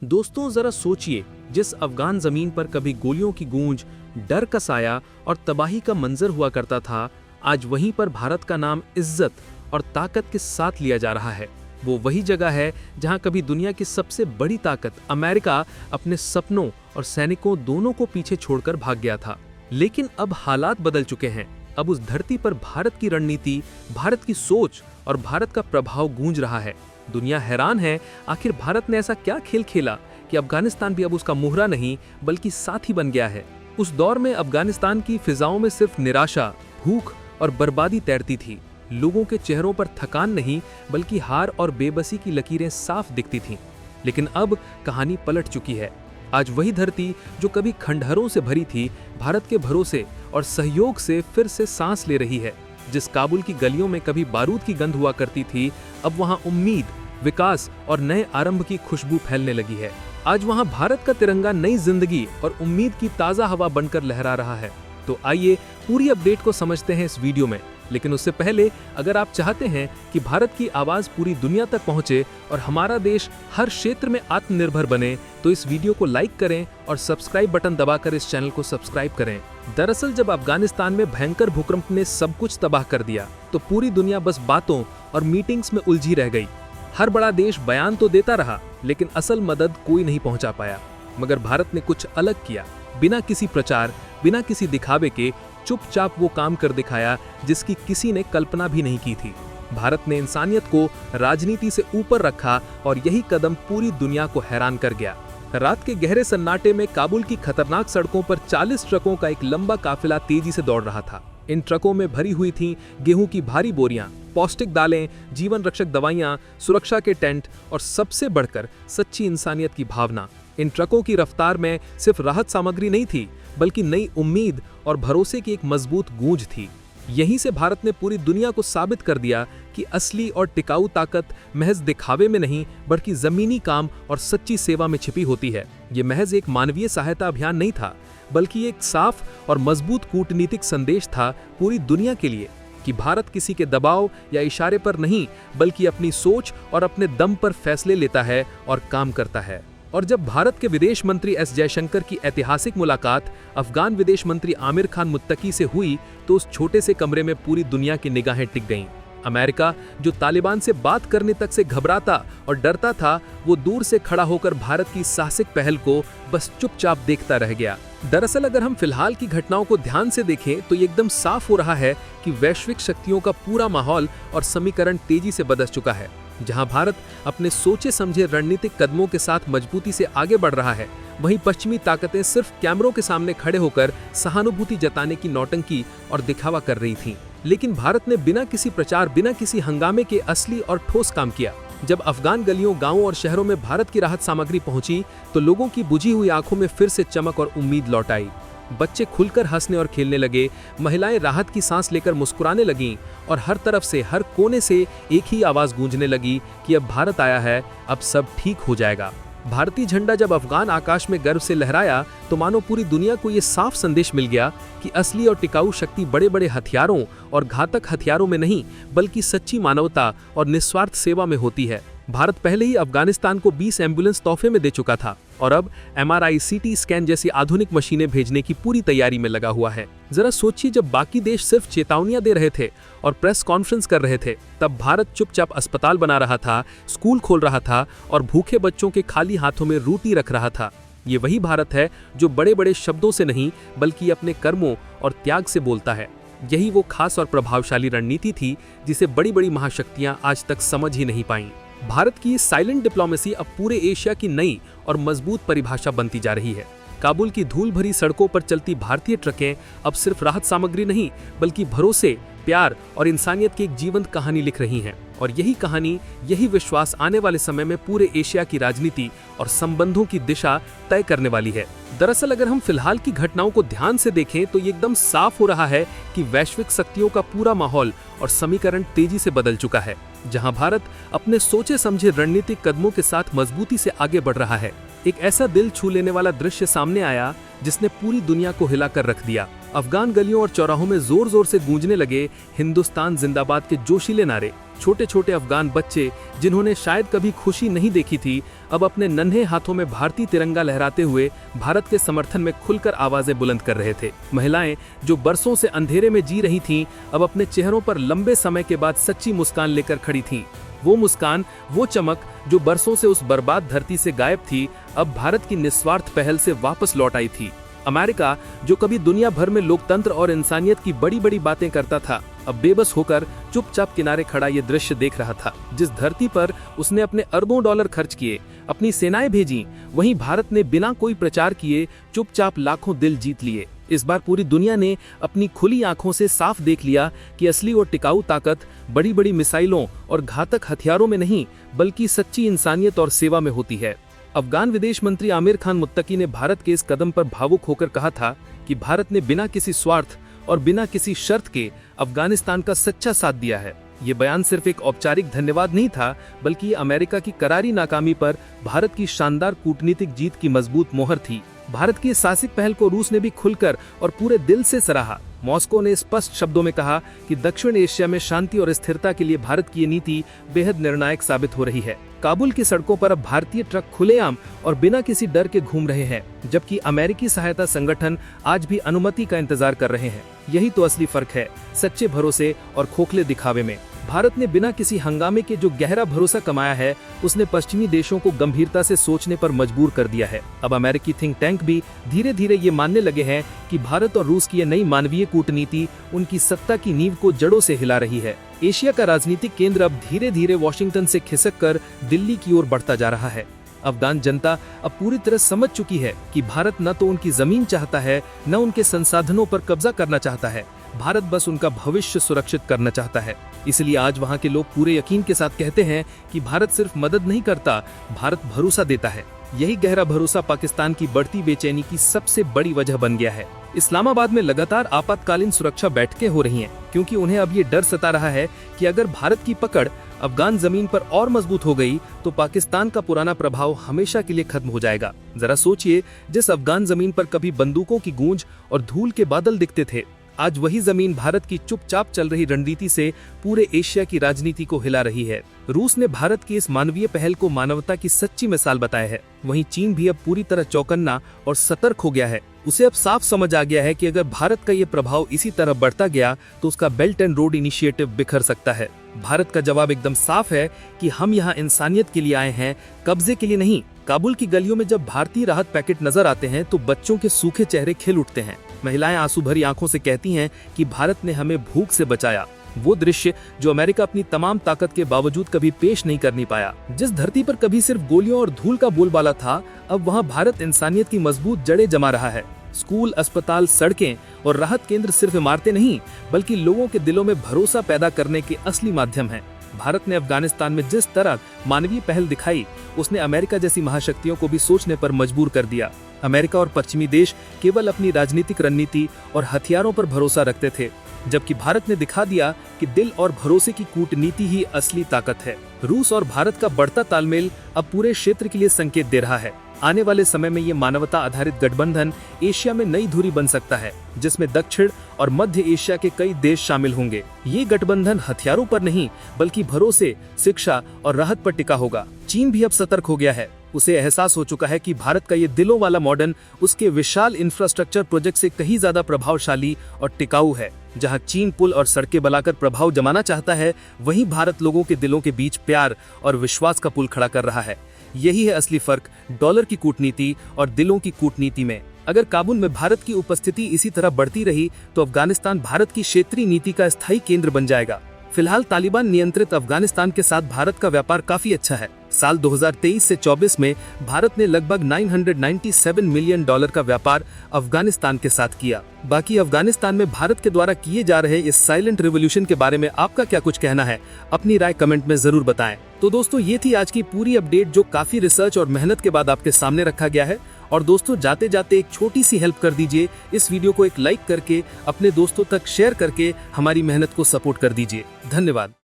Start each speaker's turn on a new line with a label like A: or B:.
A: दोस्तों जरा सोचिए, जिस अफगान जमीन पर कभी गोलियों की गूंज, डर का साया और तबाही का मंजर हुआ करता था, आज वहीं पर भारत का नाम इज्जत और ताकत के साथ लिया जा रहा है। वो वही जगह है जहां कभी दुनिया की सबसे बड़ी ताकत अमेरिका अपने सपनों और सैनिकों दोनों को पीछे छोड़कर भाग गया था। लेकिन अब हालात बदल चुके हैं। अब उस धरती पर भारत की रणनीति, भारत की सोच और भारत का प्रभाव गूंज रहा है। दुनिया हैरान है, आखिर भारत ने ऐसा क्या खेल खेला कि अफगानिस्तान भी अब उसका मोहरा नहीं बल्कि साथी बन गया है। उस दौर में अफगानिस्तान की फिजाओं में सिर्फ निराशा, भूख और बर्बादी तैरती थी। लोगों के चेहरों पर थकान नहीं बल्कि हार और बेबसी की लकीरें साफ दिखती थीं। लेकिन अब कहानी पलट चुकी है। आज वही धरती जो कभी खंडहरों से भरी थी, भारत के भरोसे और सहयोग से फिर से सांस ले रही है। जिस काबुल की गलियों में कभी बारूद की गंध हुआ करती थी, अब वहां उम्मीद, विकास और नए आरंभ की खुशबू फैलने लगी है। आज वहां भारत का तिरंगा नई जिंदगी और उम्मीद की ताजा हवा बनकर लहरा रहा है। तो आइए पूरी अपडेट को समझते हैं इस वीडियो में। लेकिन उससे पहले अगर आप चाहते हैं कि भारत की आवाज पूरी दुनिया तक पहुंचे और हमारा देश हर क्षेत्र में आत्मनिर्भर बने, तो इस वीडियो को लाइक करें और सब्सक्राइब बटन दबाकर इस चैनल को सब्सक्राइब करें। दरअसल जब अफगानिस्तान में भयंकर भूकंप ने सब कुछ तबाह कर दिया, तो पूरी दुनिया बस बातों और मीटिंग्स में उलझी रह गई। हर बड़ा देश बयान तो देता रहा, लेकिन असल मदद कोई नहीं पहुंचा पाया। मगर भारत ने कुछ अलग किया। बिना किसी प्रचार, बिना किसी दिखावे के चुपचाप वो काम कर दिखाया जिसकी किसी ने कल्पना भी नहीं की थी। भारत ने इंसानियत को राजनीति से ऊपर रखा और यही कदम पूरी दुनिया को हैरान कर गया। रात के गहरे सन्नाटे में काबुल की खतरनाक सड़कों पर 40 ट्रकों का एक लंबा काफिला तेजी से दौड़ रहा था। इन ट्रकों में भरी हुई थीं गेहूं की भारी बोरियां, पौष्टिक दालें, जीवन रक्षक दवाइयां, सुरक्षा के टेंट और सबसे बढ़कर सच्ची इंसानियत की भावना। इन ट्रकों की रफ्तार में सिर्फ राहत सामग्री नहीं थी, बल्कि नई उम्मीद और भरोसे की एक मजबूत गूंज थी। यहीं से भारत ने पूरी दुनिया को साबित कर दिया कि असली और टिकाऊ ताकत महज दिखावे में नहीं बल्कि जमीनी काम और सच्ची सेवा में छिपी होती है। ये महज एक मानवीय सहायता अभियान नहीं था, बल्कि एक साफ और मजबूत कूटनीतिक संदेश था पूरी दुनिया के लिए कि भारत किसी के दबाव या इशारे पर नहीं बल्कि अपनी सोच और अपने दम पर फैसले लेता है और काम करता है। और जब भारत के विदेश मंत्री एस जयशंकर की ऐतिहासिक मुलाकात अफगान विदेश मंत्री आमिर खान मुत्तकी से हुई, तो उस छोटे से कमरे में पूरी दुनिया की निगाहें टिक गईं। अमेरिका, जो तालिबान से बात करने तक से घबराता और डरता था, वो दूर से खड़ा होकर भारत की साहसिक पहल को बस चुपचाप देखता रह गया। दरअसल अगर हम फिलहाल की घटनाओं को ध्यान से देखें, तो ये एकदम साफ हो रहा है कि वैश्विक शक्तियों का पूरा माहौल और समीकरण तेजी से बदल चुका है। जहां भारत अपने सोचे समझे रणनीतिक कदमों के साथ मजबूती से आगे बढ़ रहा है, वहीं पश्चिमी ताकतें सिर्फ कैमरों के सामने खड़े होकर सहानुभूति जताने की नौटंकी और दिखावा कर रही थीं। लेकिन भारत ने बिना किसी प्रचार, बिना किसी हंगामे के असली और ठोस काम किया। जब अफगान गलियों, गांवों और शहरों में भारत की राहत सामग्री पहुंची, तो लोगों की बुझी हुई आंखों में फिर से चमक और उम्मीद लौट आई। बच्चे खुलकर हंसने और खेलने लगे, महिलाएं राहत की सांस लेकर मुस्कुराने लगीं और हर तरफ से, हर कोने से एक ही आवाज गूंजने लगी कि अब भारत आया है, अब सब ठीक हो जाएगा। भारतीय झंडा जब अफगान आकाश में गर्व से लहराया, तो मानो पूरी दुनिया को ये साफ संदेश मिल गया कि असली और टिकाऊ शक्ति बड़े बड़े हथियारों और घातक हथियारों में नहीं बल्कि सच्ची मानवता और निस्वार्थ सेवा में होती है। भारत पहले ही अफगानिस्तान को 20 एम्बुलेंस तोहफे में दे चुका था और अब MRI, CT स्कैन जैसी आधुनिक मशीनें भेजने की पूरी तैयारी में लगा हुआ है। जरा सोचिए, जब बाकी देश सिर्फ चेतावनियां दे रहे थे और प्रेस कॉन्फ्रेंस कर रहे थे, तब भारत चुपचाप अस्पताल बना रहा था, स्कूल खोल रहा था और भूखे बच्चों के खाली हाथों में रोटी रख रहा था। ये वही भारत है जो बड़े बड़े शब्दों से नहीं बल्कि अपने कर्मों और त्याग से बोलता है। यही वो खास और प्रभावशाली रणनीति थी जिसे बड़ी बड़ी महाशक्तियां आज तक समझ ही नहीं पाईं। भारत की साइलेंट डिप्लोमेसी अब पूरे एशिया की नई और मजबूत परिभाषा बनती जा रही है। काबुल की धूल भरी सड़कों पर चलती भारतीय ट्रकें अब सिर्फ राहत सामग्री नहीं बल्कि भरोसे, प्यार और इंसानियत की एक जीवंत कहानी लिख रही हैं। और यही कहानी, यही विश्वास आने वाले समय में पूरे एशिया की राजनीति और संबंधों की दिशा तय करने वाली है। दरअसल अगर हम फिलहाल की घटनाओं को ध्यान से देखें, तो ये एकदम साफ हो रहा है कि वैश्विक शक्तियों का पूरा माहौल और समीकरण तेजी से बदल चुका है। जहां भारत अपने सोचे समझे रणनीतिक कदमों के साथ मजबूती से आगे बढ़ रहा है, एक ऐसा दिल छू लेने वाला दृश्य सामने आया जिसने पूरी दुनिया को हिलाकर रख दिया। अफगान गलियों और चौराहों में जोर जोर से गूंजने लगे हिंदुस्तान जिंदाबाद के जोशीले नारे। छोटे छोटे अफगान बच्चे, जिन्होंने शायद कभी खुशी नहीं देखी थी, अब अपने नन्हे हाथों में भारतीय तिरंगा लहराते हुए भारत के समर्थन में खुलकर आवाजें बुलंद कर रहे थे। महिलाएं, जो बरसों से अंधेरे में जी रही थीं, अब अपने चेहरों पर लंबे समय के बाद सच्ची मुस्कान लेकर खड़ी थीं। वो मुस्कान, वो चमक जो बरसों से उस बर्बाद धरती से गायब थी, अब भारत की निस्वार्थ पहल से वापस लौट आई थी। अमेरिका, जो कभी दुनिया भर में लोकतंत्र और इंसानियत की बड़ी बड़ी बातें करता था, अब बेबस होकर चुपचाप किनारे खड़ा ये दृश्य देख रहा था। जिस धरती पर उसने अपने अरबों डॉलर खर्च किए, अपनी सेनाएं भेजी, वहीं भारत ने बिना कोई प्रचार किए चुपचाप लाखों दिल जीत लिए। इस बार पूरी दुनिया ने अपनी खुली आंखों से साफ देख लिया कि असली और टिकाऊ ताकत बड़ी बड़ी मिसाइलों और घातक हथियारों में नहीं, बल्कि सच्ची इंसानियत और सेवा में होती है। अफगान विदेश मंत्री आमिर खान मुत्तकी ने भारत के इस कदम पर भावुक होकर कहा था कि भारत ने बिना किसी स्वार्थ और बिना किसी शर्त के अफगानिस्तान का सच्चा साथ दिया है। ये बयान सिर्फ एक औपचारिक धन्यवाद नहीं था, बल्कि अमेरिका की करारी नाकामी पर भारत की शानदार कूटनीतिक जीत की मजबूत मोहर थी। भारत की साहसिक पहल को रूस ने भी खुलकर और पूरे दिल से सराहा। मॉस्को ने स्पष्ट शब्दों में कहा कि दक्षिण एशिया में शांति और स्थिरता के लिए भारत की ये नीति बेहद निर्णायक साबित हो रही है। काबुल की सड़कों पर अब भारतीय ट्रक खुलेआम और बिना किसी डर के घूम रहे हैं, जबकि अमेरिकी सहायता संगठन आज भी अनुमति का इंतजार कर रहे हैं। यही तो असली फर्क है सच्चे भरोसे और खोखले दिखावे में। भारत ने बिना किसी हंगामे के जो गहरा भरोसा कमाया है, उसने पश्चिमी देशों को गंभीरता से सोचने पर मजबूर कर दिया है। अब अमेरिकी थिंक टैंक भी धीरे धीरे ये मानने लगे हैं कि भारत और रूस की ये नई मानवीय कूटनीति उनकी सत्ता की नींव को जड़ों से हिला रही है। एशिया का राजनीतिक केंद्र अब धीरे धीरे वॉशिंगटन से खिसक कर दिल्ली की ओर बढ़ता जा रहा है। अफगान जनता अब पूरी तरह समझ चुकी है कि भारत न तो उनकी जमीन चाहता है, न उनके संसाधनों पर कब्जा करना चाहता है। भारत बस उनका भविष्य सुरक्षित करना चाहता है। इसलिए आज वहाँ के लोग पूरे यकीन के साथ कहते हैं कि भारत सिर्फ मदद नहीं करता, भारत भरोसा देता है। यही गहरा भरोसा पाकिस्तान की बढ़ती बेचैनी की सबसे बड़ी वजह बन गया है। इस्लामाबाद में लगातार आपातकालीन सुरक्षा बैठकें हो रही हैं, क्योंकि उन्हें अब ये डर सता रहा है कि अगर भारत की पकड़ अफगान जमीन पर और मजबूत हो गई तो पाकिस्तान का पुराना प्रभाव हमेशा के लिए खत्म हो जाएगा। जरा सोचिए, जिस अफगान जमीन पर कभी बंदूकों की गूंज और धूल के बादल दिखते थे, आज वही जमीन भारत की चुपचाप चल रही रणनीति से पूरे एशिया की राजनीति को हिला रही है। रूस ने भारत की इस मानवीय पहल को मानवता की सच्ची मिसाल बताया है। वहीं चीन भी अब पूरी तरह चौकन्ना और सतर्क हो गया है। उसे अब साफ समझ आ गया है कि अगर भारत का ये प्रभाव इसी तरह बढ़ता गया तो उसका बेल्ट एंड रोड इनिशिएटिव बिखर सकता है। भारत का जवाब एकदम साफ है कि हम यहाँ इंसानियत के लिए आए हैं, कब्जे के लिए नहीं। काबुल की गलियों में जब भारतीय राहत पैकेट नजर आते हैं तो बच्चों के सूखे चेहरे खिल उठते हैं। महिलाएं आंसू भरी आंखों से कहती हैं कि भारत ने हमें भूख से बचाया। वो दृश्य जो अमेरिका अपनी तमाम ताकत के बावजूद कभी पेश नहीं कर पाया। जिस धरती पर कभी सिर्फ गोलियों और धूल का बोलबाला था, अब वहाँ भारत इंसानियत की मजबूत जड़ें जमा रहा है। स्कूल, अस्पताल, सड़कें और राहत केंद्र सिर्फ इमारतें नहीं, बल्कि लोगों के दिलों में भरोसा पैदा करने के असली माध्यम हैं। भारत ने अफगानिस्तान में जिस तरह मानवीय पहल दिखाई, उसने अमेरिका जैसी महाशक्तियों को भी सोचने पर मजबूर कर दिया। अमेरिका और पश्चिमी देश केवल अपनी राजनीतिक रणनीति और हथियारों पर भरोसा रखते थे, जबकि भारत ने दिखा दिया कि दिल और भरोसे की कूटनीति ही असली ताकत है। रूस और भारत का बढ़ता तालमेल अब पूरे क्षेत्र के लिए संकेत दे रहा है। आने वाले समय में ये मानवता आधारित गठबंधन एशिया में नई धुरी बन सकता है, जिसमें दक्षिण और मध्य एशिया के कई देश शामिल होंगे। ये गठबंधन हथियारों पर नहीं, बल्कि भरोसे, शिक्षा और राहत पर टिका होगा। चीन भी अब सतर्क हो गया है। उसे एहसास हो चुका है कि भारत का ये दिलों वाला मॉडर्न उसके विशाल इंफ्रास्ट्रक्चर प्रोजेक्ट से कहीं ज्यादा प्रभावशाली और टिकाऊ है। जहां चीन पुल और सड़कें बनाकर प्रभाव जमाना चाहता है, वहीं भारत लोगों के दिलों के बीच प्यार और विश्वास का पुल खड़ा कर रहा है। यही है असली फर्क डॉलर की कूटनीति और दिलों की कूटनीति में। अगर काबुल में भारत की उपस्थिति इसी तरह बढ़ती रही तो अफगानिस्तान भारत की क्षेत्रीय नीति का स्थायी केंद्र बन जाएगा। फिलहाल तालिबान नियंत्रित अफगानिस्तान के साथ भारत का व्यापार काफी अच्छा है। साल 2023 से 24 में भारत ने लगभग $997 मिलियन का व्यापार अफगानिस्तान के साथ किया। बाकी अफगानिस्तान में भारत के द्वारा किए जा रहे इस साइलेंट रिवॉल्यूशन के बारे में आपका क्या कुछ कहना है? अपनी राय कमेंट में जरूर बताएं। तो दोस्तों, ये थी आज की पूरी अपडेट जो काफी रिसर्च और मेहनत के बाद आपके सामने रखा गया है। और दोस्तों, जाते जाते एक छोटी सी हेल्प कर दीजिए, इस वीडियो को एक लाइक करके अपने दोस्तों तक शेयर करके हमारी मेहनत को सपोर्ट कर दीजिए। धन्यवाद।